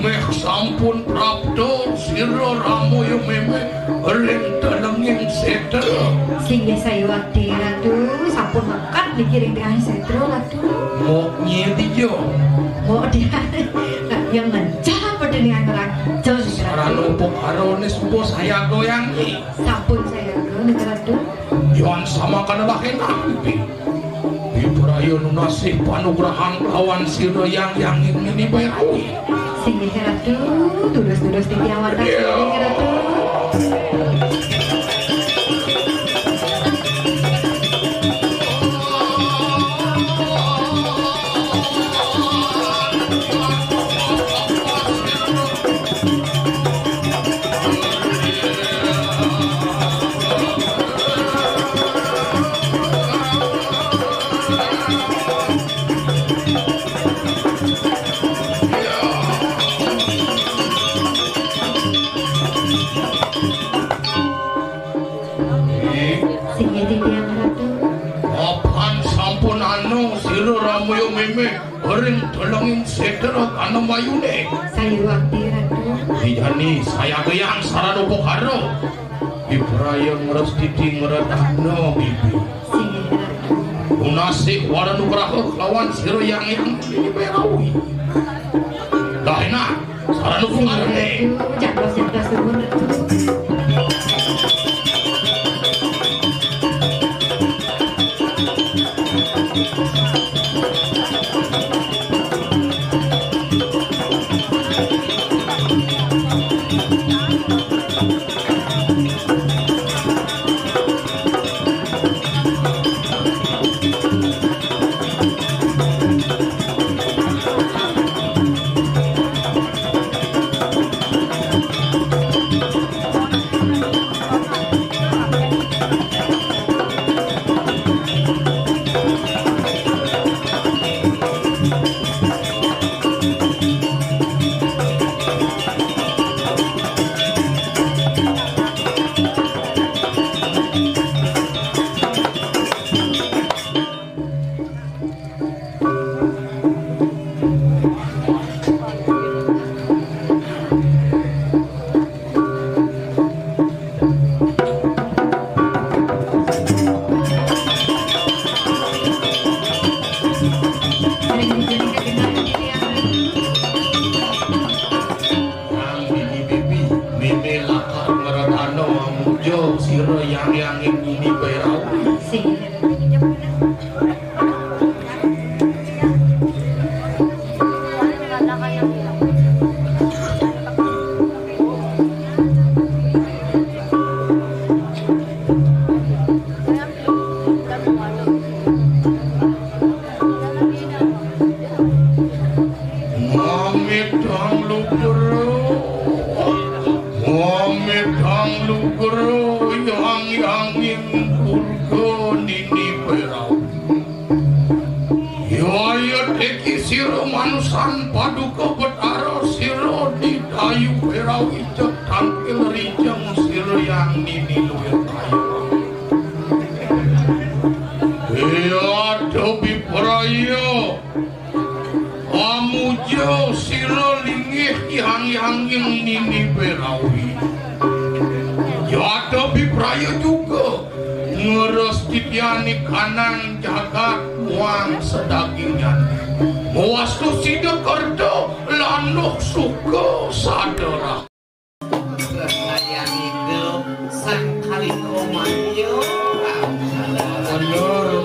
meh sampun prapto sira Ramoyo meme ring dalenging setra sing sayuwati ratu sampun mekat dikiring dengan setra ratu mau nyedi yo mau dia yang mencah pada dengan raja sarana pokarone supo saya goyangi sampun saya go ratu yon sama kana lakin ampi Ibrahim nasib panugrahan lawan sira yang ini bayi sing ratu terus diawatan sing ratu Ramoyo meme ring dolongin setra kana mayune sayuwati ratu dijani saya geyang sarana pokaro Ibrahim ngrestiti ngredahno bibi sing ratu unasih waranugraha lawan sira yang ini berawi dahina sarana pokaro jablos suwun ratu kanan jagat muang sedagingnya muastu sida kerja lanuk suka sadara kalian itu sekali komanyo bener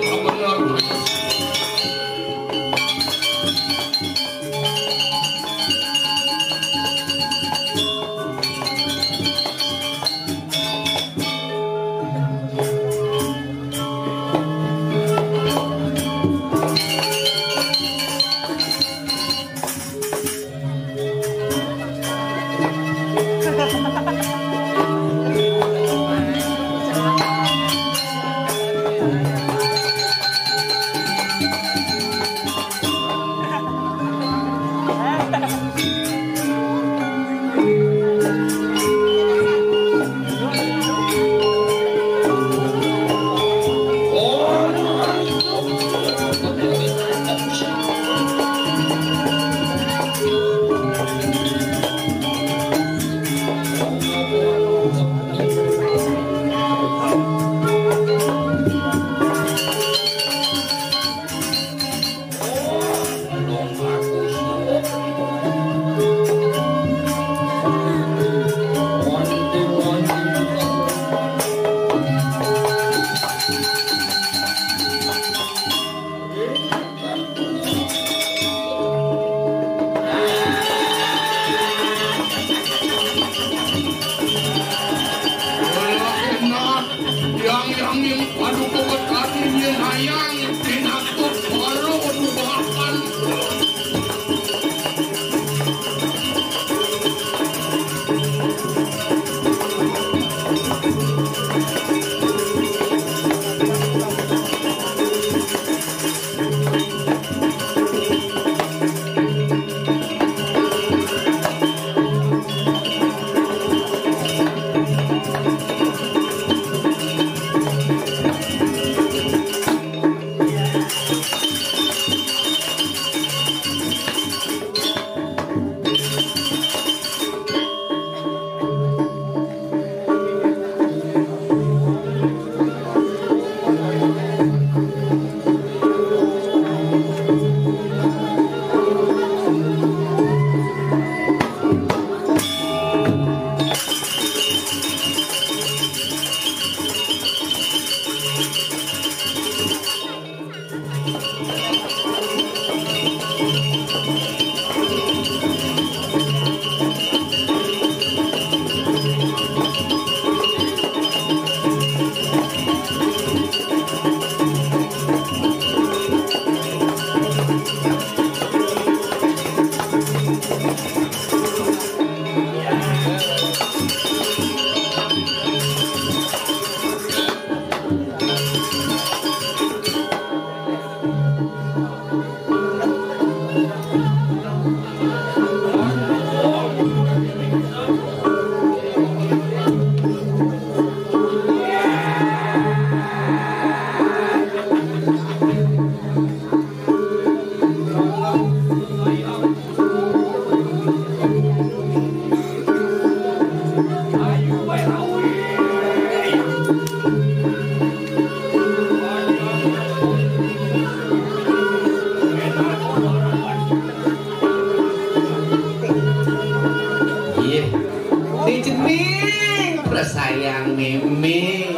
sayang Mimi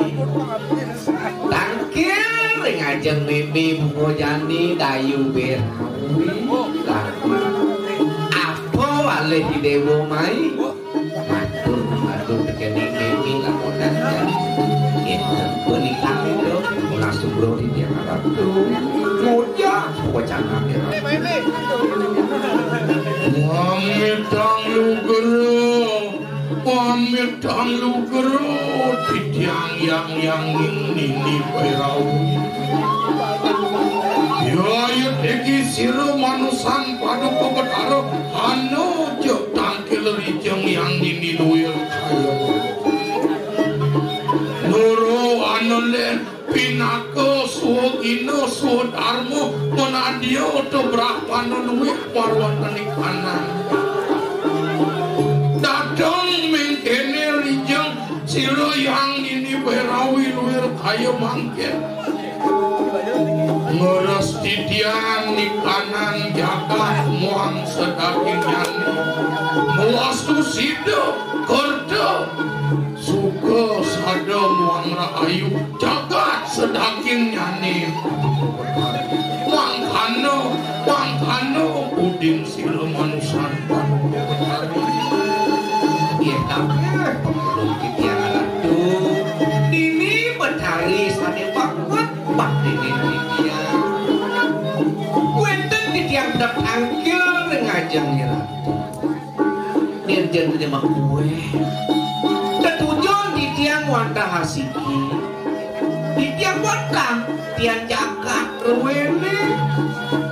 tangkil ngajeng Mimi bungo jani dayu berawi apa wale di dewo mai matur tekeni Mimi lakonan itu penikah itu langsung bro di dia ratu muda bocah ngambil Pamit tanglu gero titiang yang ini Bhairawi. Ya teki siro manusan paduka betara anu jo tangkil rijeng yang ini luir kaya. Nuru anu len pinaka suwo ino suwo darmo menadio to berapa nuwi parwatani kanan. Dadang mengkene rijeng siro yang ini Bhairawi luir kaya mangke. Ngeres titian di kanan jagat muang sedaging nyani. Muastu sido kerja suka sada muang rahayu jagat sedaging nyani. Mangkano udin silo manusan iya tapi belum titian ratu ini betari sane banget bak ini titian wenten titian dak angkil ngajeng ya ratu dirjen terima kue ketujuan titian wanda hasiki titian wanda tian jagat rewene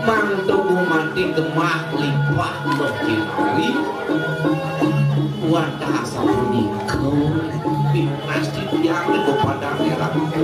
mantu mati gemah limpah lokimari wanda asal nikau bimas titian kepada ratu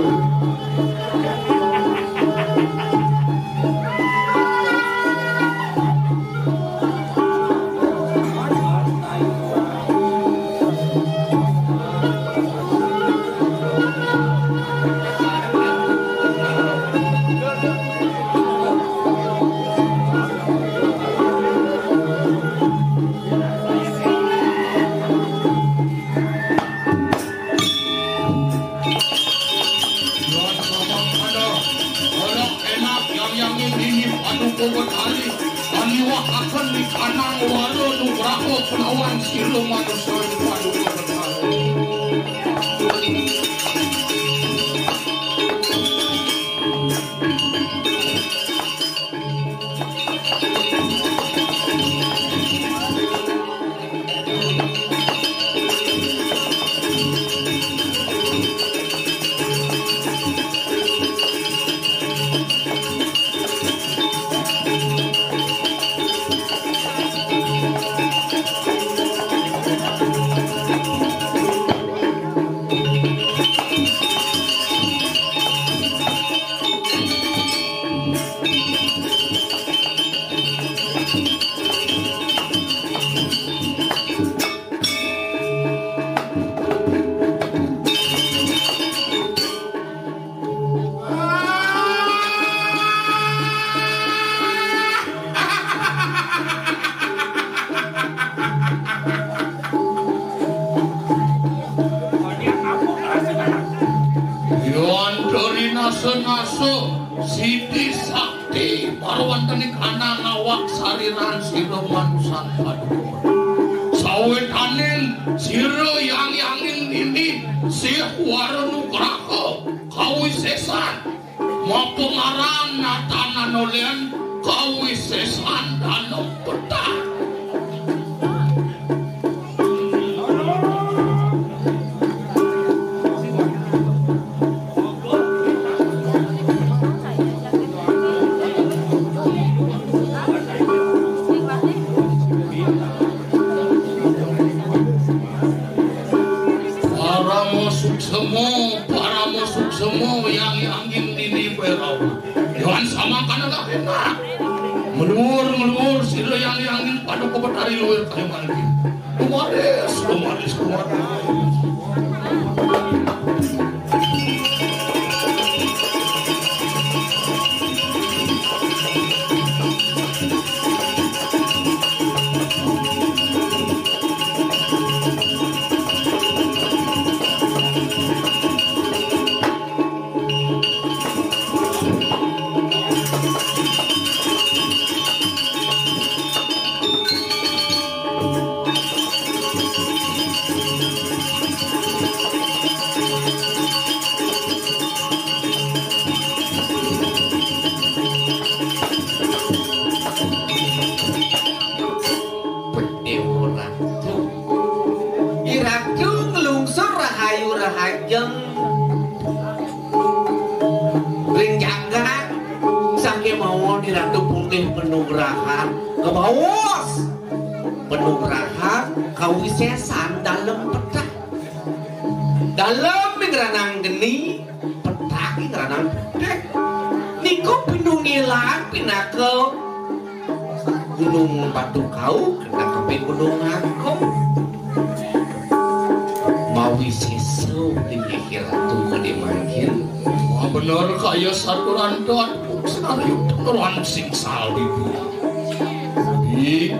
Siti Sakti parwantani kana ngawak sariran siro manusan paduka sawetaning siro yang yangin ini si waranu graka kawisesan mapungaran natana nolen kawisesan danau petah semua yang angin ini Bhairawi jangan samakan agak enak melur sila yang angin pada kebetari luar kayu mangkin kumaris Ratu. Ratu ngelungsur rahayu rahajeng ring janggat saking mawon di Ratu putih penugrahan kebawas penugrahan kawisesan dalam petah dalam mingranang geni petah mingranang putih niku pinungilan pinake Gunung Batu Kau kena kepen Gunung Agung mawi sesu tinggi Ratu gede makin wah bener kaya saturan doan senario teneran sing saldi di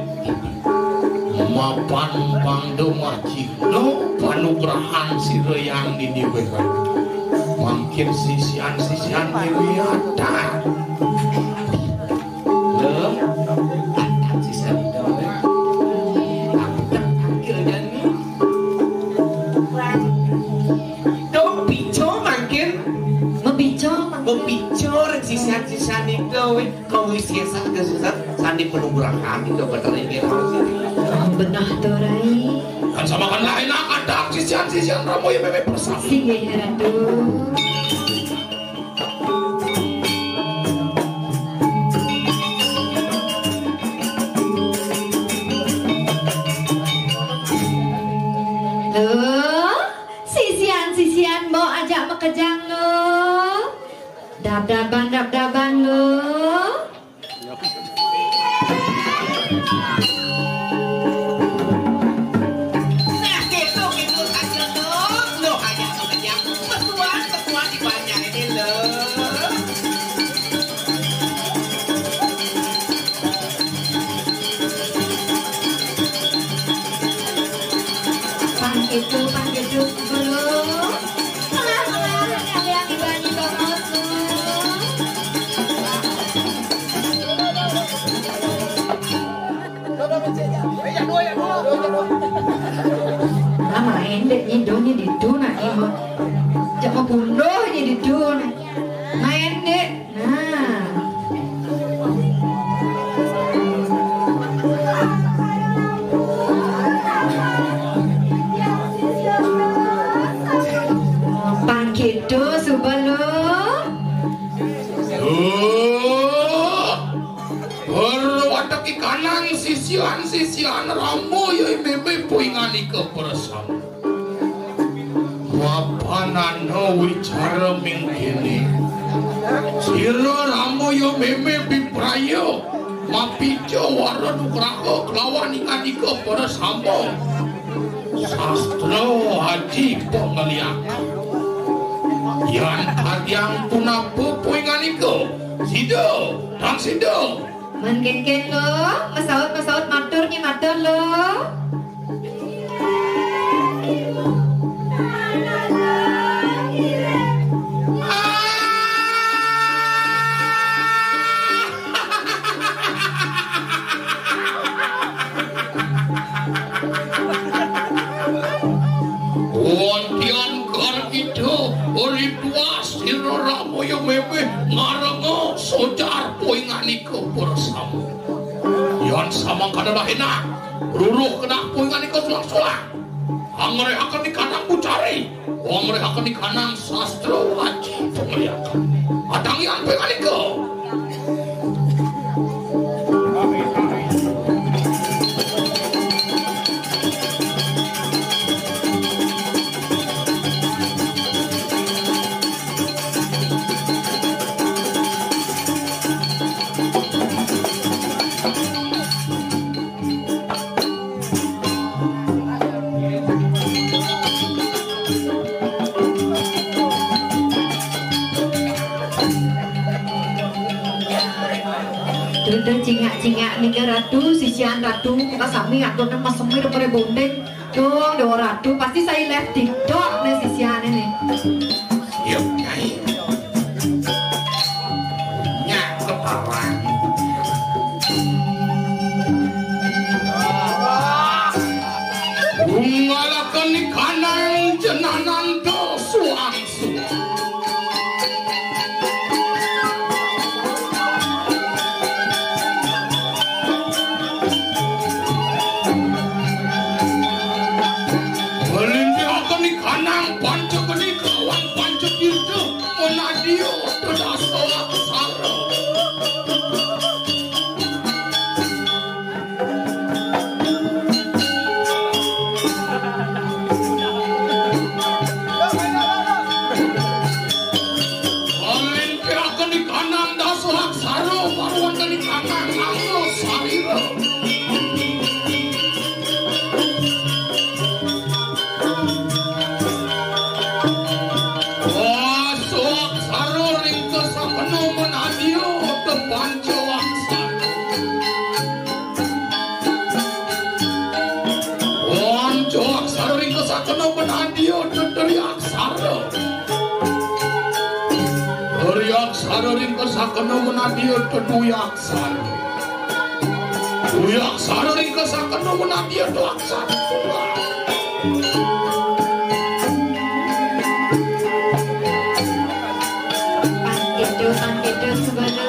mapan pangdo majino panugrahan sireyang dini beran makin sisian-sisian dewi ada lem ada sisian dewi ada akhirnya nih dong pico makin membico rek sisian-sisian itu kau sisian kesusahan sandi penugrahan itu bener ini Benah tuh Rai. kan sama kan lain ada sisian-sisian ramu yang memang bersama Sige Ratu. Loh, sisian-sisian mau ajak mekejang lo. Dab-daban lo. Panggitu belum. Melah yang ibani borosu. Lama endek nyidonya di duna ibu. Jangan pundohnya di duna. Main dek. Nah. Pangkitu sebelum berwadaki kanang sisian ramu yang meme puingani ke bersama mapanan wicara mingkini siro ramu yang meme biprayo mapijo warna nugraha kelawan ingani ke bersama sastro haji pengeliakan yang kadyang punapu puinganiko sido dan sido mungkin lo masaut maturnya matur lo. Wontian kar itu oritua siro ramu yang meme ngarengo sojar poingani ke bersama yang sama kadang enak ruruh kena poingani ke sulang-sulang angre akan di kanang bucari angre akan di kanang sastro haji pengeliakan adang yang poingani ke Cingak nih Ratu, sisian Ratu, kita sami atau nama semir pada bondeng, tuh dua Ratu pasti saya live TikTok nih sisian ini. Yuk nyai, nyak keparang. Ngalakan di kanan jenanan do suangsu. sakena menadio dari aksara. Dari aksara ring sakena menadio dari aksara. Dari aksara ring sakena menadio dari aksara. Panggil sebenarnya.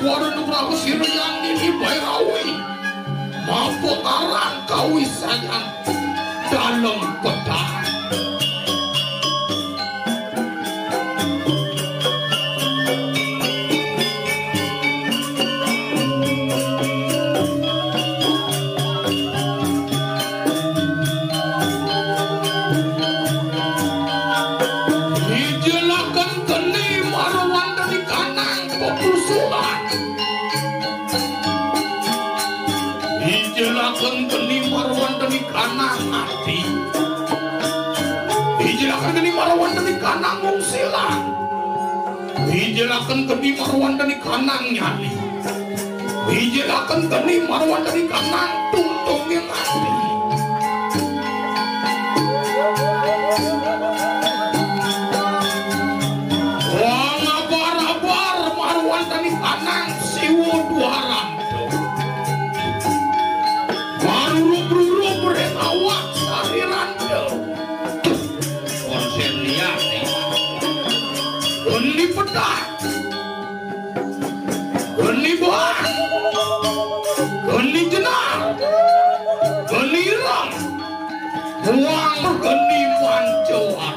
Waran Prabu Sirayani di Bairawi mampu ngarang kawisayan dalam pedang. Dijelakan keni marwan dari kanang pepusuhan. Dijelakan keni marwan dari kanang hati. Dijelakan keni marwan dari kanang mungsilan. Dijelakan keni marwan dari kanang nyali. Dijelakan keni marwan dari kanang tungtung yang hati. Wang abar-abar marwan dari kanang siwo duaran. Marurub-rurub rengawak sariranda. Konsen liat nih. Geni pedang. Geni bang. Geni jenar. Geni ram. Buang geni mancuar.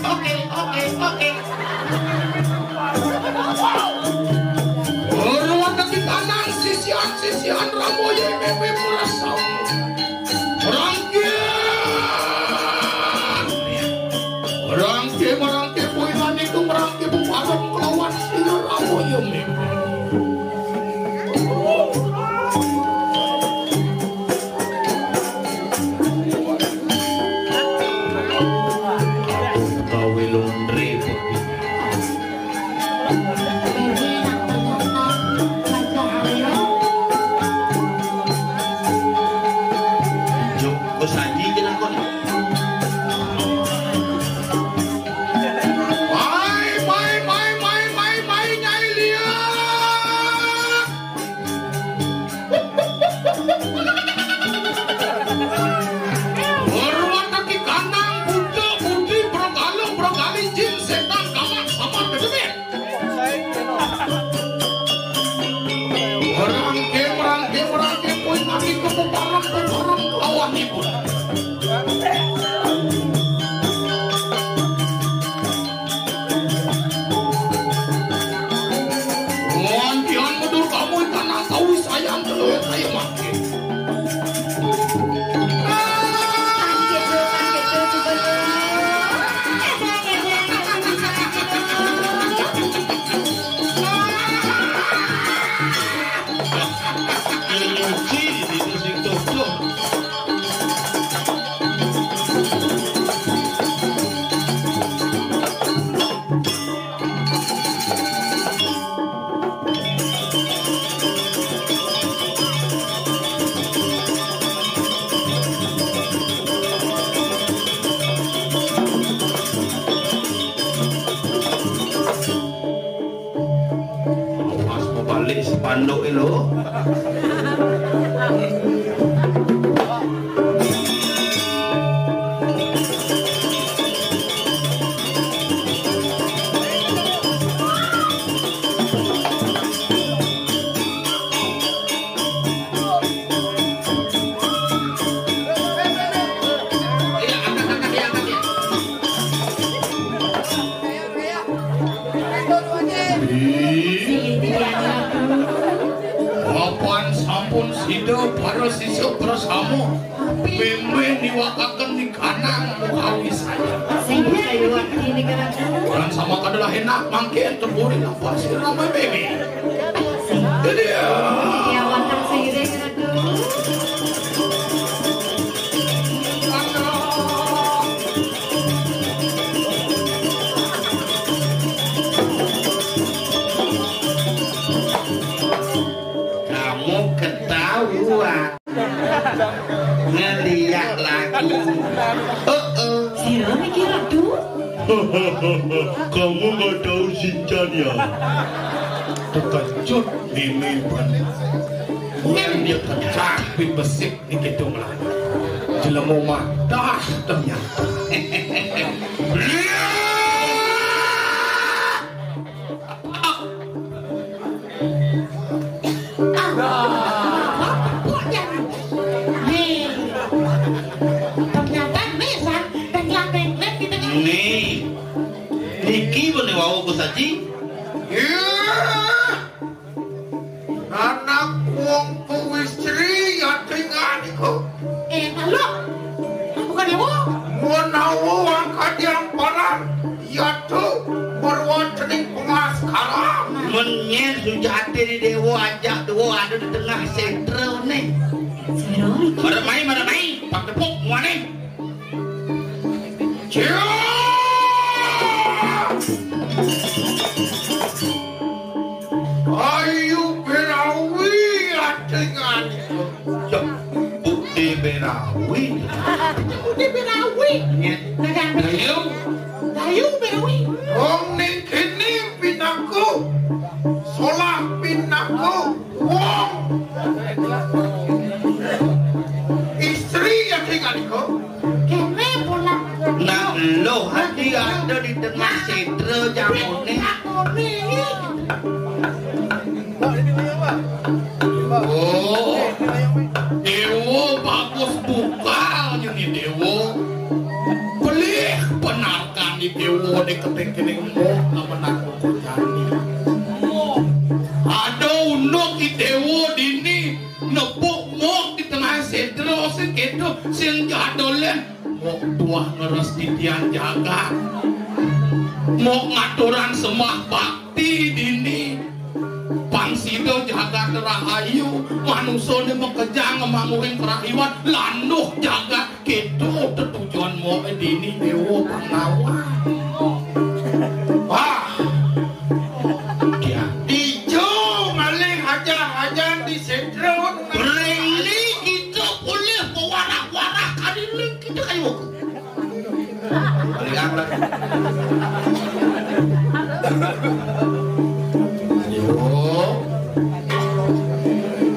Oke. Ruang kaki kanan sisian Ramoya Meme merasau. Merangke poingan itu merangke buparang kelawan sila Ramoya Meme. Merangke poin kaki kebuparan lawan ibu. Wantian medur kamu ikan kau sayang telur saya makin. Pandok ilo. Para siswa bersama meme niwakakan di kanan lanang mukawi saya. Sing saya waktu ini kan Orang sama kadalah enak mangkin terburi apa sih ramai baby. Jadi ya. ya wantang sire kan Kamu ketahuan ngeliat lagi. Sira mikir aduh. Kamu nggak tahu Sinchan ya? Terkejut ini pun. Yang dia kecapit besik di gedung lain. Jelemu mata ternyata. Nih, Niki bener wau ku saji. Anak wong ku istri ya tinggal iku. Halo. Bukan dewo. Menawa angkat yang paran ya tuh berwajib pengaskara. Menyen sujati di dewa ajak dua ada di tengah sentral nih. Sira Maramai, pak tepuk mana? Ayu berawi atingan Bukti berawi. Budi berawi. Dagang Dayu berawi. Wong ning kene pinaku solah pinaku wong istri yang tinggal iku. Kene pulang. Nah lo hati ada di tengah sentral jamune. Oh, Dewo bagus bukal ini Dewo. Pelih benarkan di Dewo di keting-keting mo menang kujani. Ada unuk di Dewo dini nepuk mo di tengah sentral segitu sing jadolen mo tuah ngeres di tiang jaga. Mo ngaturan semah bakti dini. Pangsido jaga terahayu manusone mekejang manguring kerahiwan lanuh jaga gitu tujuan mo dini Dewo Pangawan. Wah dia dijo malih hajar-hajar di sentro Reli kita boleh pewarak-warak kadiling kita kayu. Balik apa?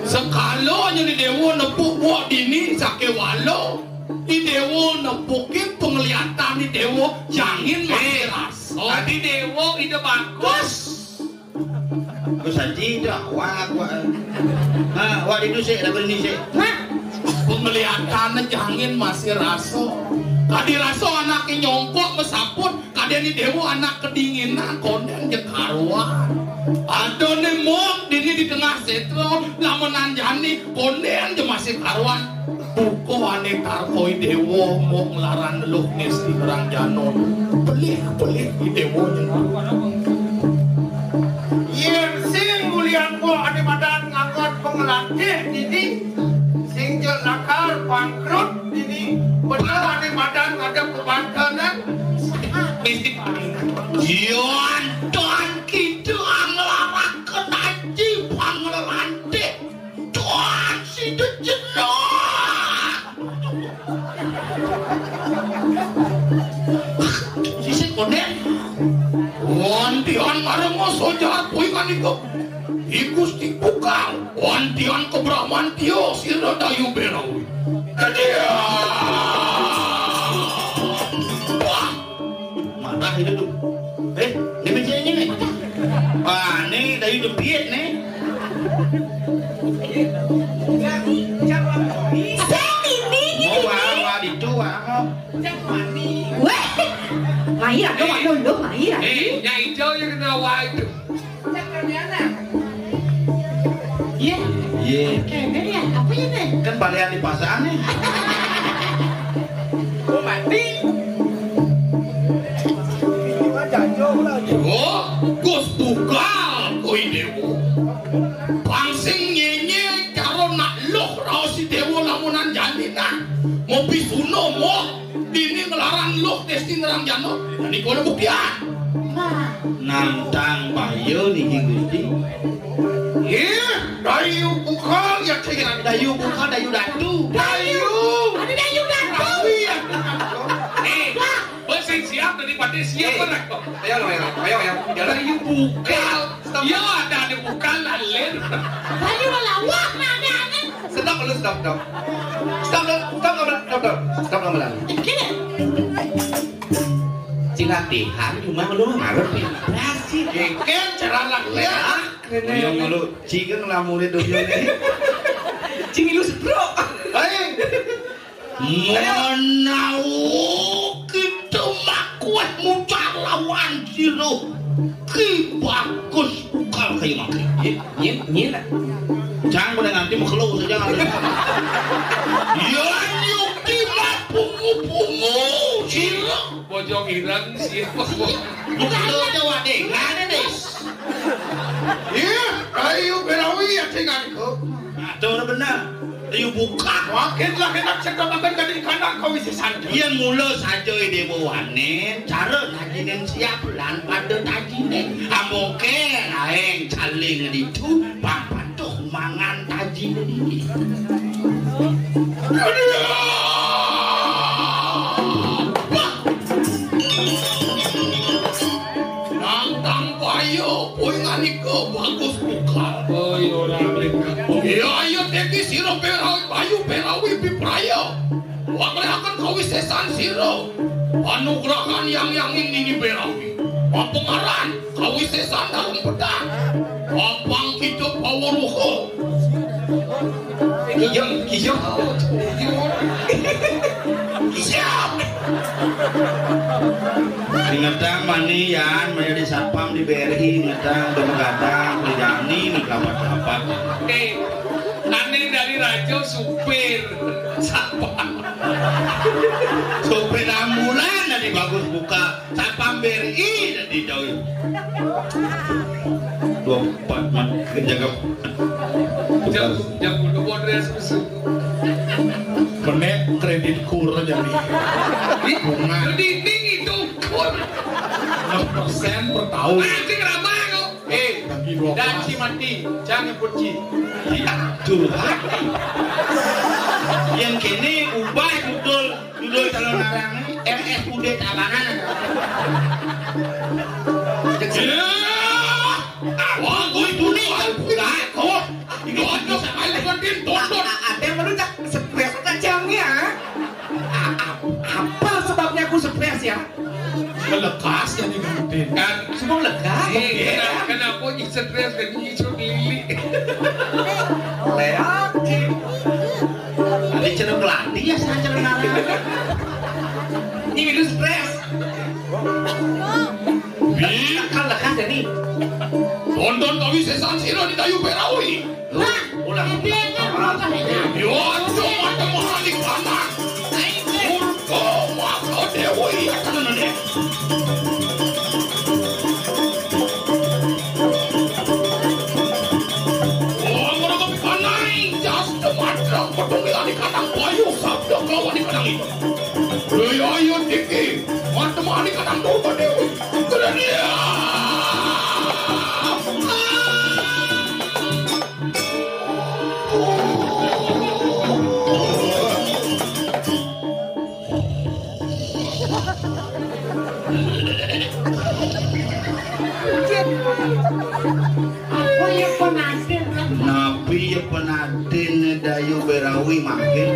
Sekalonya di Dewo nepuk wak dini sake walo di Dewo nepukin penglihatan di Dewo jangin masih rasa. Tadi Dewo itu bagus. Aku saji dah wak. Wak itu sih lagu ini sih. Penglihatan jangin masih rasa. Kadi rasa anaknya nyongkok mesaput, kadi di Dewo anak kedinginan konden jekaruan. Ada nih mok dini di tengah setro lamunan jani konden je masih karuan. Buku ane tarkoi Dewo mok ngelaran luh nesti kerang janon. Pelih di Dewo jenang. Yen sing mulian mo ane badan nganggot pengelatih dini sing jelakar bangkrut dini bener ane badan ada kebantanan mistik Yon Tuhan kita ngelarakan aji pangelante Tuhan situ jenuh sisi konen wantian ngaremo sojar puikan itu Igusti bukal wantian kebraman tio sira dayu berawi kadia Marah itu tuh. Ini mencenya nih. Wah, nih dari depiet nih. Mau wah itu wah. Weh. Mai aku mak dulu mai. yang hijau yang kena wah itu Iya. Iya. Kayaknya dia apa ya nih? Kan balian di pasar nih. Oh mati. Oh, Gus Tunggal kowe dewa. Pangsing nyenye karo nak loh raos si dewa lamunan janina. Mau pisuno mo dini ngelarang loh testi ngerang jano. Ini kono buktian. Nantang payo niki Gusti. Dayu bukal ya cekiran Dayu bukan dayu datu. Dayu. Ada dayu datu. Bersih siap daripada siap berak. Ayo. Dayu bukal. Ya ada bukal lalir. Dayu lawak ada. Stop dulu, stop. Stop lama. Gini. Cilatihan cuma lu ngarep ya. Nasi keken cara lalir. Yang lu cigeng lamune dunyane. Cing lu setro. Menau kita makuat mucar lawan siro. Ki bagus bukal kayak maki. Nyen. Jangan pada nanti makhluk saja. Ya nyuki mah pungu-pungu siro. Bojong irang siapa? Bukan Jawa deh, nggak ada deh. Iya, ayo berawi ya tinggal kau. Itu udah benar. Ayo buka. Makin lah enak cakap makan kadang kandang kau isi santai. Yang mula saja ide bawanen, cara najinin siap lan pada tajine. Amoke aeng caling itu papatuk mangan tajine ini. Nantang payo, boy ngani ke bagus buka. Oh iya orang Ya ayo teki siro berawi payu berawi piprayo. Wakle akan kawi sesan siro. Anugerahkan yang ini berawi. Papengaran kawi sesan dalam pedang. Apang hidup pawaruho. Kijong. Siap. Ngetang manian menjadi satpam di BRI, ngetang begadang berjani kapat-kapat. Aneh dari raja supir satpam. Supir ambulan dari bagus buka satpam BRI dan di jauh. 24 man kejaga. Jam dulu bodres besok. Menek kredit kur jadi. Bunga. Dinding itu kur. 6% per tahun. Nanti ramah kok. Bagi 12. Dan si mati, jangan kunci. Curhat. Yang kini ubah betul calon narang ini RSUD Tabanan. Wah, gue itu nih buka kok. Itu aja sekali banding tonton. Ada yang merusak stres kacangnya. Apa sebabnya aku stres ya? Melekas yang digantin. Kan Semua lekas. kenapa ini stres dan ini suruh lili. Leak. Ada cerita pelatih ya saya cerita narang. Ini itu stres. Kan lekas ya nih. Tonton kawi sesan siro di Dayu Berawi. Ulang. Yo, cuma temani kanan. Urko maka dewi akan nene. Oh, mereka kanai jas temadang pertungilan di kandang bayu sabda kawan di kandang itu. Ayo tiki, temani kandang doa dewi. Keren ya. Nabi ya penatin Dayu Berawi makin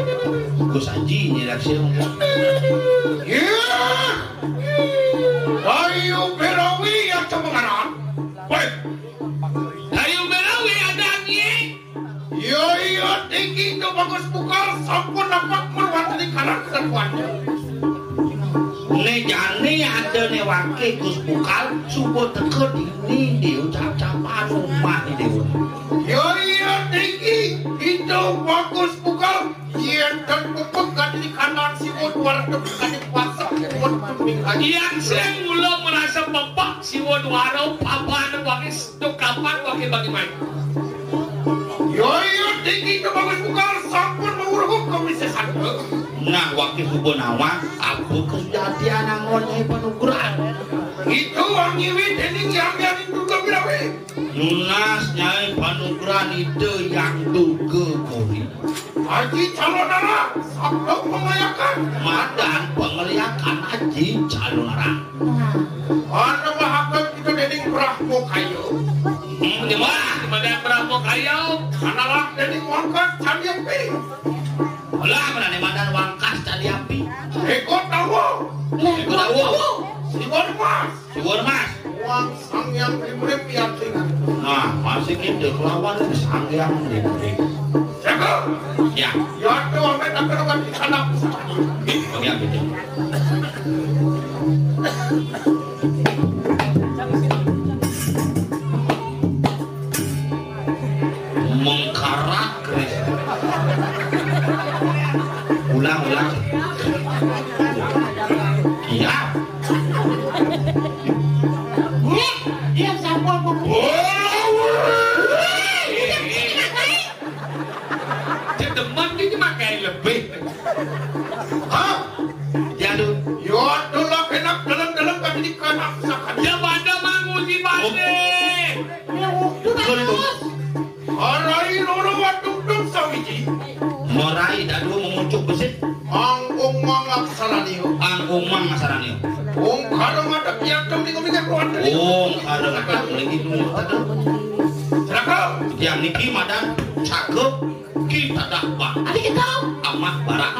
kusaji nyedaksi. Dayu Berawi yang cemengaran. Baik. Dayu Berawi ada angin. Iya tinggi itu bagus bukal sampun nampak meluat di kanan serbuannya. Nejane ada newake Gus Bukal subuh teket ini diucap-capan rumah di dewa. Iya tinggi itu bagus bukal. Iya dan pupuk gak di kanan si warga bukan puasa Yang saya mula merasa bapak si Wadwaro apa bagi kapan bagi bagaimana? Yo tinggi ke bagus bukal sampun mengurung komisi satu. Nah wakil Subonawa aku kejadian angonnya panukuran Itu orang ngiwit ini yang juga birawi. Lunas nyai panukuran itu yang duga kori Haji calon arah sabda mengelayakan. Madan pengeliakan haji calon arah Ada bahkan kita dening berahmu kayu. Gimana berapa kayu? Analah dening wangkat candi api. Alah berani madan wangkas tadi api Eko tahu. Eko tahu Siwon mas. Siwon mas Wang sang yang diberi piatingan. Nah masih gitu lawan sang yang diberi Jaga. Ya Ya itu sampai tak kerukan di sana. ya gitu mengkarak ulang iya Dia sampun Cedeman ini makai lebih. Hah? jadu Ya itu lah kenak dalam kami di kanak sakan. Ya pada mangusi bade. Arai loro waduk sawiji. morai dadu memucuk besit Anggung mangaksalaniyo. anggung mang masaranio Wong kadang ada piatem di komika keluarga. ada kakak lagi dulu Jaga. yang niki madan cakep kita dapat Adik kita. amah barak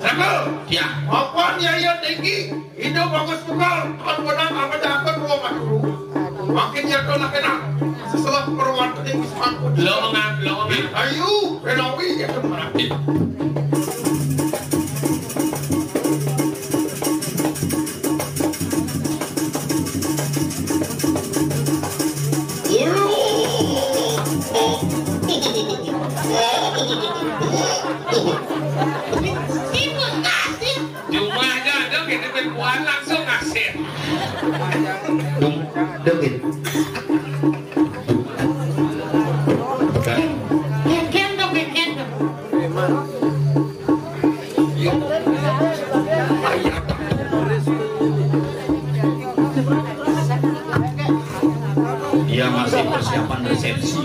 Jaga. ya Apa nyaya tinggi? Hidup bagus bukal. Kan benang apa jahat ruang dulu. Makin jatuh nak kena. Setelah perwatan yang disangkut. Lowongan. Ayo, kenawi ya teman. Cuma aja ada kita berpuan langsung ngasih. degit Ken dong. dia masih persiapan resepsi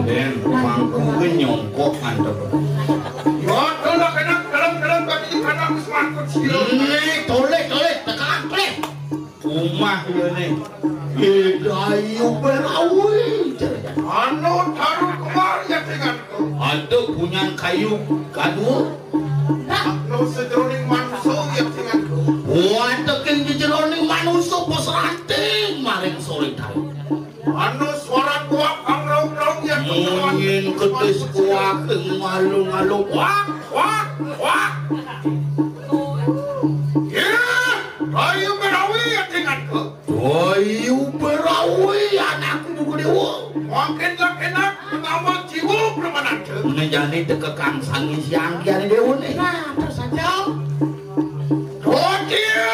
dan mangkuk nyongkok antep Ya, tolong kena dalam kami di kanak disangkut silo. toleh tekan toleh umah ya nih hidayu berawi Anu taruh kemar ya denganku. ada punya kayu kadu Anu sejeroning manusia ya denganku. wadah kan di jeroning manusia pos ranting maring sore tahu Anu suara kuak ang raung-raung ya denganku. mungkin ketis kuak ngalung-ngalung wak Ya, ayo berawi ya denganku. ayu berawi anakku buku dewa Makin lah kena mengawal jiwa permanente. menjadi tekekang sangi siang kian dewa nih Rodia!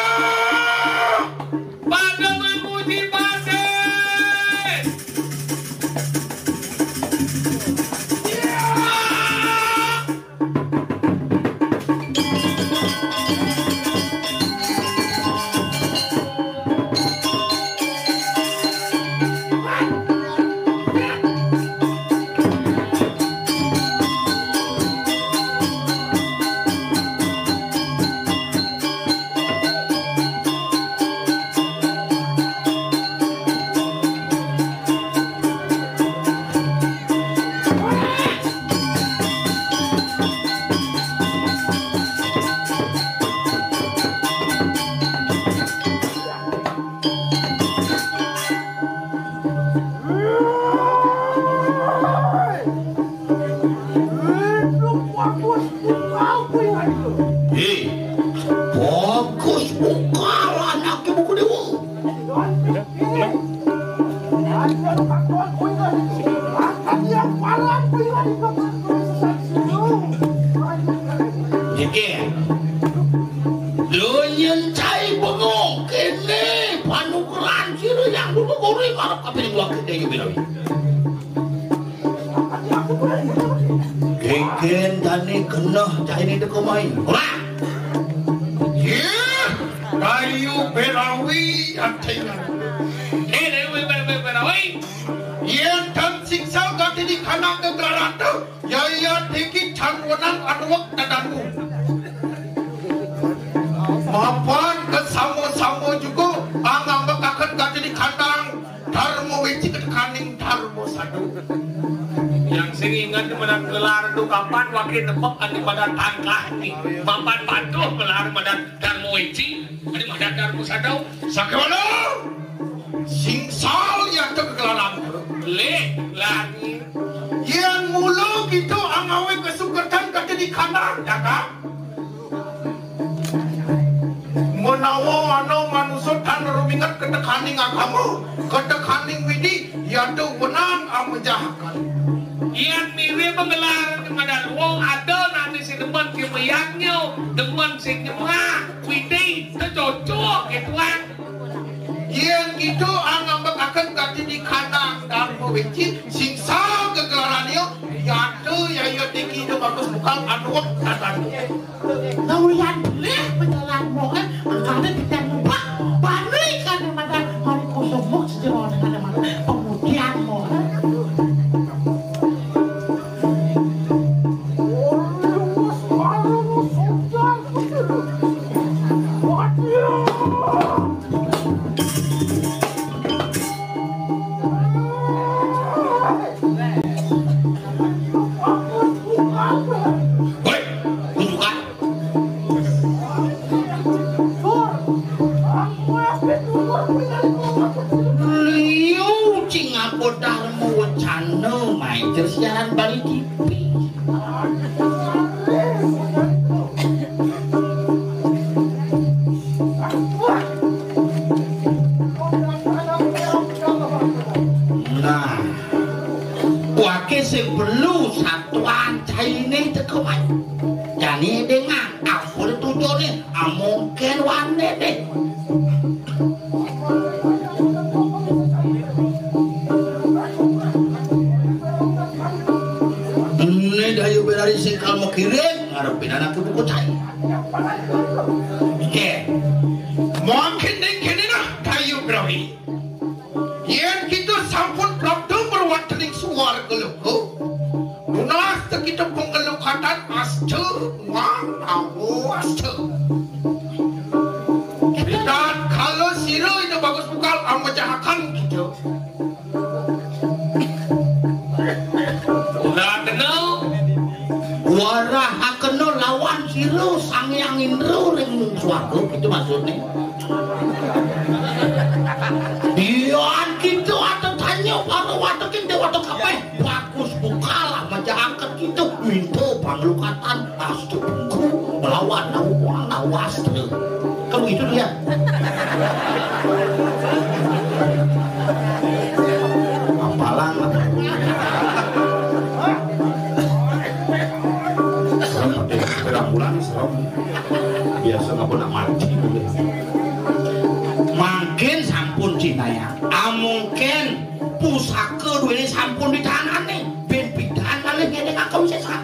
Pada mangusi bade. Iki lho nyencai bengok kene panukeran sira yang dulu kore karep kabeh wakete iki pira. Gegen jane genah caine teko main. Ora. Iya, kayu berawi atengan. Dewi berawi. Yang dan siksa gati di kanang kegarata. Ya dikit canwonan arwak dadamu. Mapan kesamo-samo juga angang bakakan gati di kandang. Darmo weci ketekaning darmo sadu. Yang sing ingat menang gelar itu kapan wakil tepok anu pada tangkah nih mapan patuh gelar pada darmo weci anu pada darmo sadau Sakewala singsal yang kegelaran le lagi yang mulu gitu angawe kesukatan kata di kanan ya kan menawa anu manusia tan rumingat ketekaning agamu ketekaning widi yaitu menang amejahakan yang mirip penggelar kepada wong ada nanti si demen kemeyaknya demen si nyemah widi tercocok gituan yang gitu angambek akan kati di kandang dan mewicit singsa kegelarannya yaitu ya tinggi itu bagus bukan anuak tatan Naulian boleh penjalanmu kan makanya kita lupa balik kan pada hari kosong sejauh dengan pemudianmu siaran Bali TV. Nah, wake sing perlu satuan caine teko wae. Jane dengan apul tujone mungkin wane deh. Dayu berari singkal mau kirim ngarepin anak ke buku cai. Oke, mungkin kini nah dayu berari. Yang kita sampun praktek berwateling suar keluku. Lunas kita pengelukatan astu wang awu astu. Dan kalau siro itu bagus bukal amajahakan gitu. Udah kenal. Warah hakeno lawan siro sangyang indro ring swarga gitu maksudnya. Dian gitu ada tanya para watekin dewa kabeh bagus bukalah majahakan gitu minta panglukatan astu bungku melawan nawas kalau itu dia. Apalang bulan serem biasa nggak pernah mati makin sampun cinaya mungkin pusaka duwe sampun di tangannya ben bidan kali ngene kakak sesa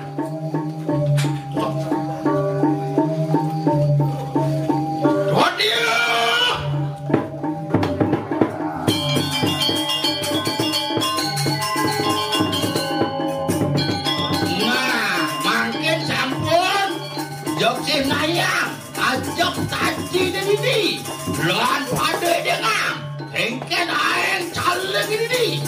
lan pada dengan engken aeng caleng ini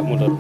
mundur.